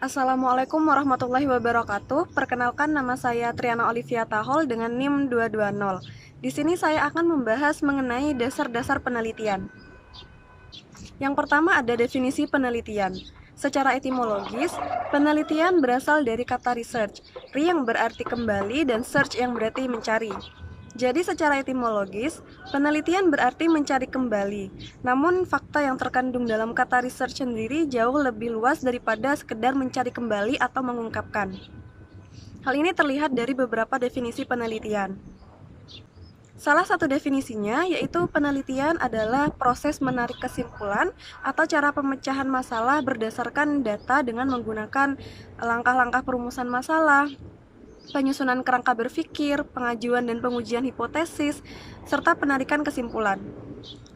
Assalamualaikum warahmatullahi wabarakatuh. Perkenalkan, nama saya Triana Olivia Tahol dengan NIM 220. Di sini saya akan membahas mengenai dasar-dasar penelitian. Yang pertama ada definisi penelitian. Secara etimologis, penelitian berasal dari kata research, yang berarti kembali dan search yang berarti mencari. Jadi secara etimologis, penelitian berarti mencari kembali. Namun fakta yang terkandung dalam kata research sendiri jauh lebih luas daripada sekedar mencari kembali atau mengungkapkan. Hal ini terlihat dari beberapa definisi penelitian. Salah satu definisinya yaitu penelitian adalah proses menarik kesimpulan atau cara pemecahan masalah berdasarkan data dengan menggunakan langkah-langkah perumusan masalah, penyusunan kerangka berpikir, pengajuan dan pengujian hipotesis, serta penarikan kesimpulan.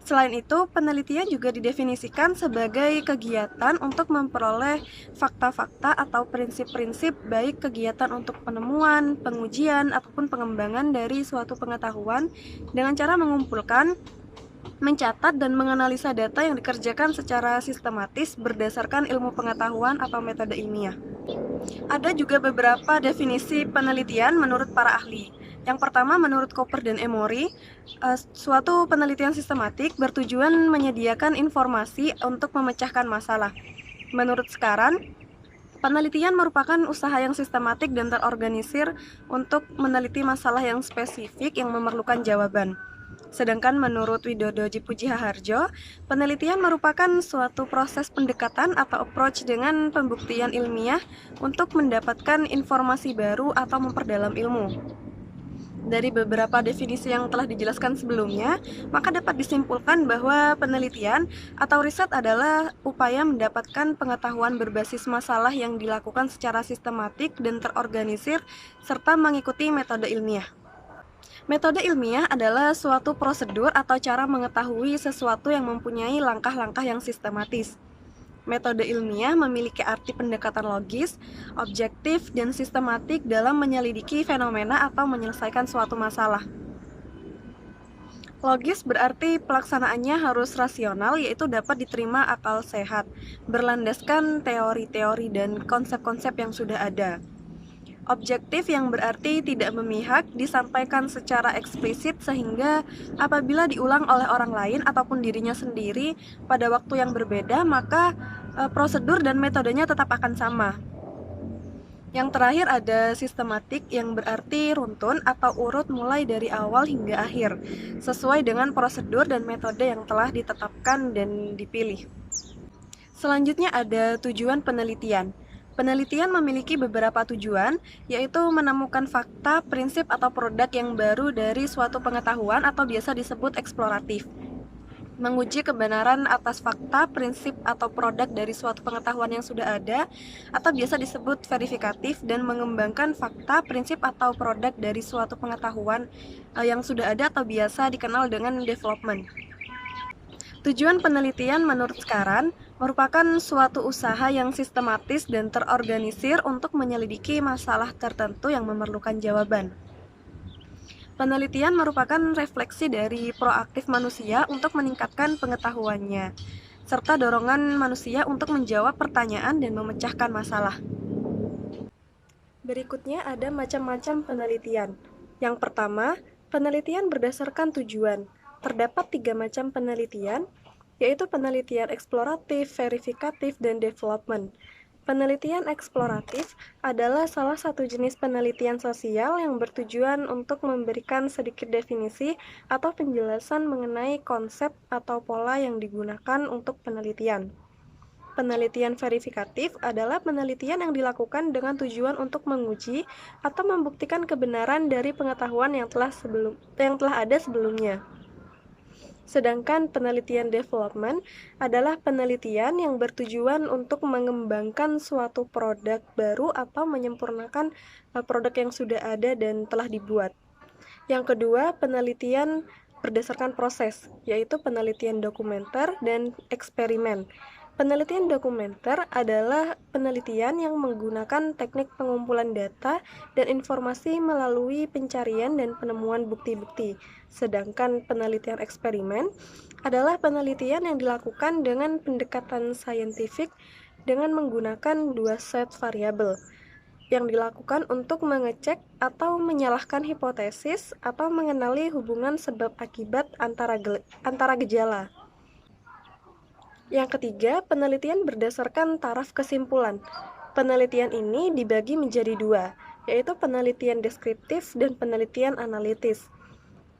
Selain itu, penelitian juga didefinisikan sebagai kegiatan untuk memperoleh fakta-fakta atau prinsip-prinsip, baik kegiatan untuk penemuan, pengujian, ataupun pengembangan dari suatu pengetahuan dengan cara mengumpulkan, mencatat, dan menganalisa data yang dikerjakan secara sistematis berdasarkan ilmu pengetahuan atau metode ilmiah. Ada juga beberapa definisi penelitian menurut para ahli. Yang pertama, menurut Cooper dan Emory, suatu penelitian sistematik bertujuan menyediakan informasi untuk memecahkan masalah. Menurut Skaran, penelitian merupakan usaha yang sistematik dan terorganisir untuk meneliti masalah yang spesifik yang memerlukan jawaban. Sedangkan menurut Widodo Jipuji Haharjo, penelitian merupakan suatu proses pendekatan atau approach dengan pembuktian ilmiah untuk mendapatkan informasi baru atau memperdalam ilmu. Dari beberapa definisi yang telah dijelaskan sebelumnya, maka dapat disimpulkan bahwa penelitian atau riset adalah upaya mendapatkan pengetahuan berbasis masalah yang dilakukan secara sistematik dan terorganisir serta mengikuti metode ilmiah. Metode ilmiah adalah suatu prosedur atau cara mengetahui sesuatu yang mempunyai langkah-langkah yang sistematis. Metode ilmiah memiliki arti pendekatan logis, objektif, dan sistematik dalam menyelidiki fenomena atau menyelesaikan suatu masalah. Logis berarti pelaksanaannya harus rasional, yaitu dapat diterima akal sehat, berlandaskan teori-teori dan konsep-konsep yang sudah ada. Objektif yang berarti tidak memihak, disampaikan secara eksplisit sehingga apabila diulang oleh orang lain ataupun dirinya sendiri pada waktu yang berbeda, maka prosedur dan metodenya tetap akan sama. Yang terakhir ada sistematik yang berarti runtun atau urut mulai dari awal hingga akhir, sesuai dengan prosedur dan metode yang telah ditetapkan dan dipilih. Selanjutnya ada tujuan penelitian. Penelitian memiliki beberapa tujuan, yaitu menemukan fakta, prinsip, atau produk yang baru dari suatu pengetahuan atau biasa disebut eksploratif. Menguji kebenaran atas fakta, prinsip, atau produk dari suatu pengetahuan yang sudah ada, atau biasa disebut verifikatif, dan mengembangkan fakta, prinsip, atau produk dari suatu pengetahuan yang sudah ada atau biasa dikenal dengan development. Tujuan penelitian menurut Skaran merupakan suatu usaha yang sistematis dan terorganisir untuk menyelidiki masalah tertentu yang memerlukan jawaban. Penelitian merupakan refleksi dari proaktif manusia untuk meningkatkan pengetahuannya, serta dorongan manusia untuk menjawab pertanyaan dan memecahkan masalah. Berikutnya ada macam-macam penelitian. Yang pertama, penelitian berdasarkan tujuan. Terdapat 3 macam penelitian, yaitu penelitian eksploratif, verifikatif, dan development. Penelitian eksploratif adalah salah satu jenis penelitian sosial yang bertujuan untuk memberikan sedikit definisi atau penjelasan mengenai konsep atau pola yang digunakan untuk penelitian. Penelitian verifikatif adalah penelitian yang dilakukan dengan tujuan untuk menguji atau membuktikan kebenaran dari pengetahuan yang telah ada sebelumnya. Sedangkan penelitian development adalah penelitian yang bertujuan untuk mengembangkan suatu produk baru atau menyempurnakan produk yang sudah ada dan telah dibuat. Yang kedua, penelitian berdasarkan proses, yaitu penelitian dokumenter dan eksperimen. Penelitian dokumenter adalah penelitian yang menggunakan teknik pengumpulan data dan informasi melalui pencarian dan penemuan bukti-bukti. Sedangkan penelitian eksperimen adalah penelitian yang dilakukan dengan pendekatan saintifik dengan menggunakan dua set variabel yang dilakukan untuk mengecek atau menyalahkan hipotesis atau mengenali hubungan sebab akibat antara gejala. Yang ketiga, penelitian berdasarkan taraf kesimpulan. Penelitian ini dibagi menjadi dua, yaitu penelitian deskriptif dan penelitian analitis,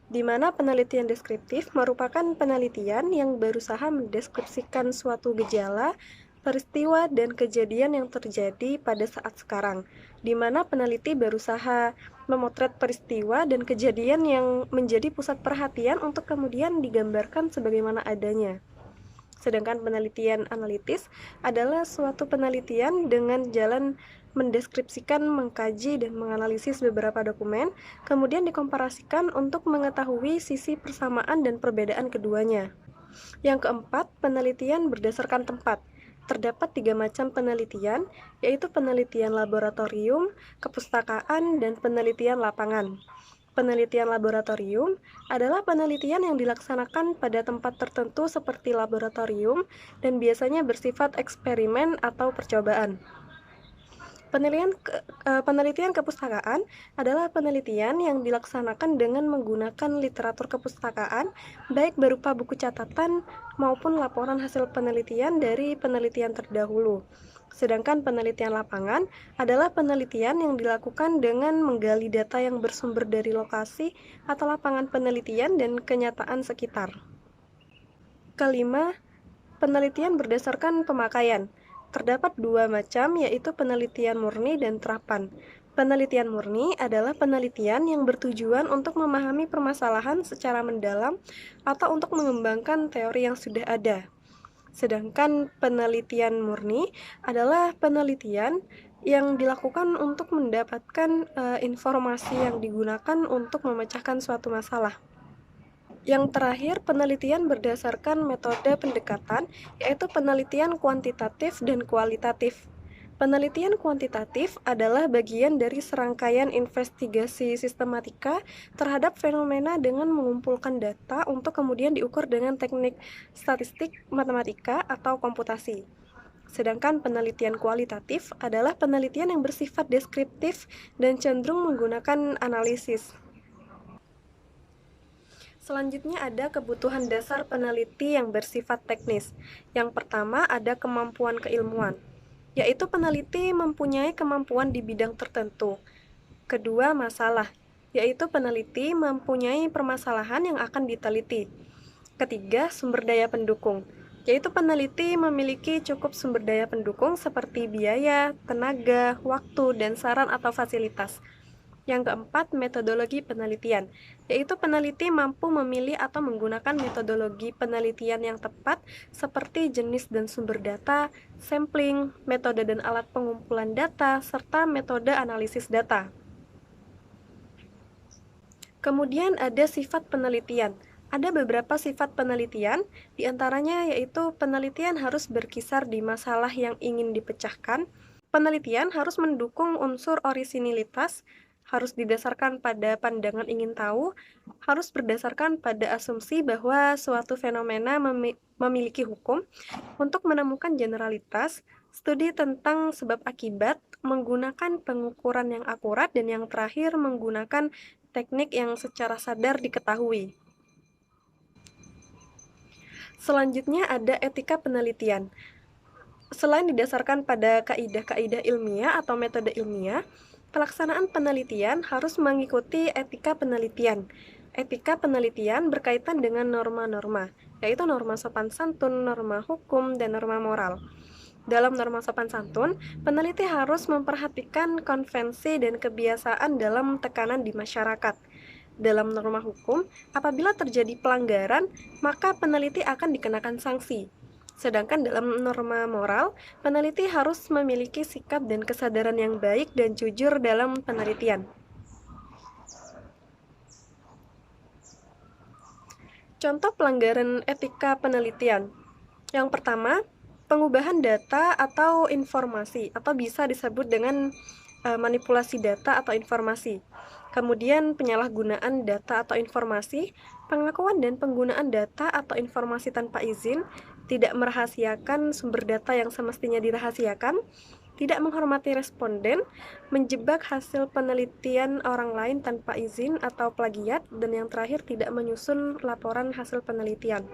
di mana penelitian deskriptif merupakan penelitian yang berusaha mendeskripsikan suatu gejala, peristiwa, dan kejadian yang terjadi pada saat sekarang, di mana peneliti berusaha memotret peristiwa dan kejadian yang menjadi pusat perhatian untuk kemudian digambarkan sebagaimana adanya. Sedangkan penelitian analitis adalah suatu penelitian dengan jalan mendeskripsikan, mengkaji, dan menganalisis beberapa dokumen, kemudian dikomparasikan untuk mengetahui sisi persamaan dan perbedaan keduanya. Yang keempat, penelitian berdasarkan tempat. Terdapat 3 macam penelitian, yaitu penelitian laboratorium, kepustakaan, dan penelitian lapangan. Penelitian laboratorium adalah penelitian yang dilaksanakan pada tempat tertentu seperti laboratorium dan biasanya bersifat eksperimen atau percobaan. Penelitian kepustakaan adalah penelitian yang dilaksanakan dengan menggunakan literatur kepustakaan, baik berupa buku catatan maupun laporan hasil penelitian dari penelitian terdahulu. Sedangkan penelitian lapangan adalah penelitian yang dilakukan dengan menggali data yang bersumber dari lokasi atau lapangan penelitian dan kenyataan sekitar. Kelima, penelitian berdasarkan pemakaian. Terdapat 2 macam, yaitu penelitian murni dan terapan. Penelitian murni adalah penelitian yang bertujuan untuk memahami permasalahan secara mendalam atau untuk mengembangkan teori yang sudah ada. Sedangkan penelitian murni adalah penelitian yang dilakukan untuk mendapatkan informasi yang digunakan untuk memecahkan suatu masalah. Yang terakhir, penelitian berdasarkan metode pendekatan, yaitu penelitian kuantitatif dan kualitatif. Penelitian kuantitatif adalah bagian dari serangkaian investigasi sistematika terhadap fenomena dengan mengumpulkan data untuk kemudian diukur dengan teknik statistik, matematika, atau komputasi. Sedangkan penelitian kualitatif adalah penelitian yang bersifat deskriptif dan cenderung menggunakan analisis. Selanjutnya ada kebutuhan dasar peneliti yang bersifat teknis. Yang pertama ada kemampuan keilmuan, yaitu peneliti mempunyai kemampuan di bidang tertentu. Kedua, masalah, yaitu peneliti mempunyai permasalahan yang akan diteliti. Ketiga, sumber daya pendukung, yaitu peneliti memiliki cukup sumber daya pendukung seperti biaya, tenaga, waktu, dan saran atau fasilitas. Yang keempat, metodologi penelitian, yaitu peneliti mampu memilih atau menggunakan metodologi penelitian yang tepat seperti jenis dan sumber data, sampling, metode dan alat pengumpulan data, serta metode analisis data. Kemudian ada sifat penelitian. Ada beberapa sifat penelitian, diantaranya yaitu penelitian harus berkisar di masalah yang ingin dipecahkan, penelitian harus mendukung unsur orisinilitas, harus didasarkan pada pandangan ingin tahu, harus berdasarkan pada asumsi bahwa suatu fenomena memiliki hukum, untuk menemukan generalitas, studi tentang sebab akibat, menggunakan pengukuran yang akurat, dan yang terakhir menggunakan teknik yang secara sadar diketahui. Selanjutnya ada etika penelitian. Selain didasarkan pada kaidah-kaidah ilmiah atau metode ilmiah, pelaksanaan penelitian harus mengikuti etika penelitian. Etika penelitian berkaitan dengan norma-norma, yaitu norma sopan santun, norma hukum, dan norma moral. Dalam norma sopan santun, peneliti harus memperhatikan konvensi dan kebiasaan dalam tekanan di masyarakat. Dalam norma hukum, apabila terjadi pelanggaran, maka peneliti akan dikenakan sanksi. Sedangkan dalam norma moral, peneliti harus memiliki sikap dan kesadaran yang baik dan jujur dalam penelitian. Contoh pelanggaran etika penelitian. Yang pertama, pengubahan data atau informasi, atau bisa disebut dengan manipulasi data atau informasi. Kemudian penyalahgunaan data atau informasi, pengakuan dan penggunaan data atau informasi tanpa izin, tidak merahasiakan sumber data yang semestinya dirahasiakan, tidak menghormati responden, menjebak hasil penelitian orang lain tanpa izin atau plagiat, dan yang terakhir tidak menyusun laporan hasil penelitian.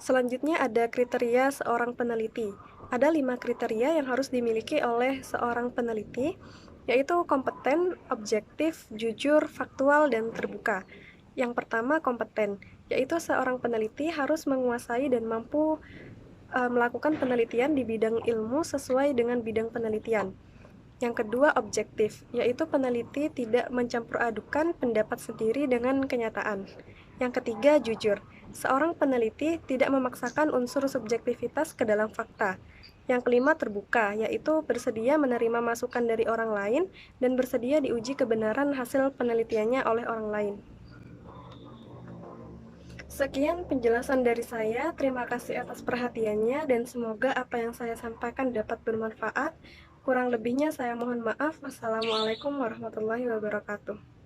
Selanjutnya ada kriteria seorang peneliti. Ada 5 kriteria yang harus dimiliki oleh seorang peneliti, yaitu kompeten, objektif, jujur, faktual, dan terbuka. Yang pertama, kompeten, yaitu seorang peneliti harus menguasai dan mampu melakukan penelitian di bidang ilmu sesuai dengan bidang penelitian. Yang kedua, objektif, yaitu peneliti tidak mencampur adukan pendapat sendiri dengan kenyataan. Yang ketiga, jujur. Seorang peneliti tidak memaksakan unsur subjektivitas ke dalam fakta. Yang kelima, terbuka, yaitu bersedia menerima masukan dari orang lain dan bersedia diuji kebenaran hasil penelitiannya oleh orang lain. Sekian penjelasan dari saya. Terima kasih atas perhatiannya dan semoga apa yang saya sampaikan dapat bermanfaat. Kurang lebihnya saya mohon maaf. Wassalamualaikum warahmatullahi wabarakatuh.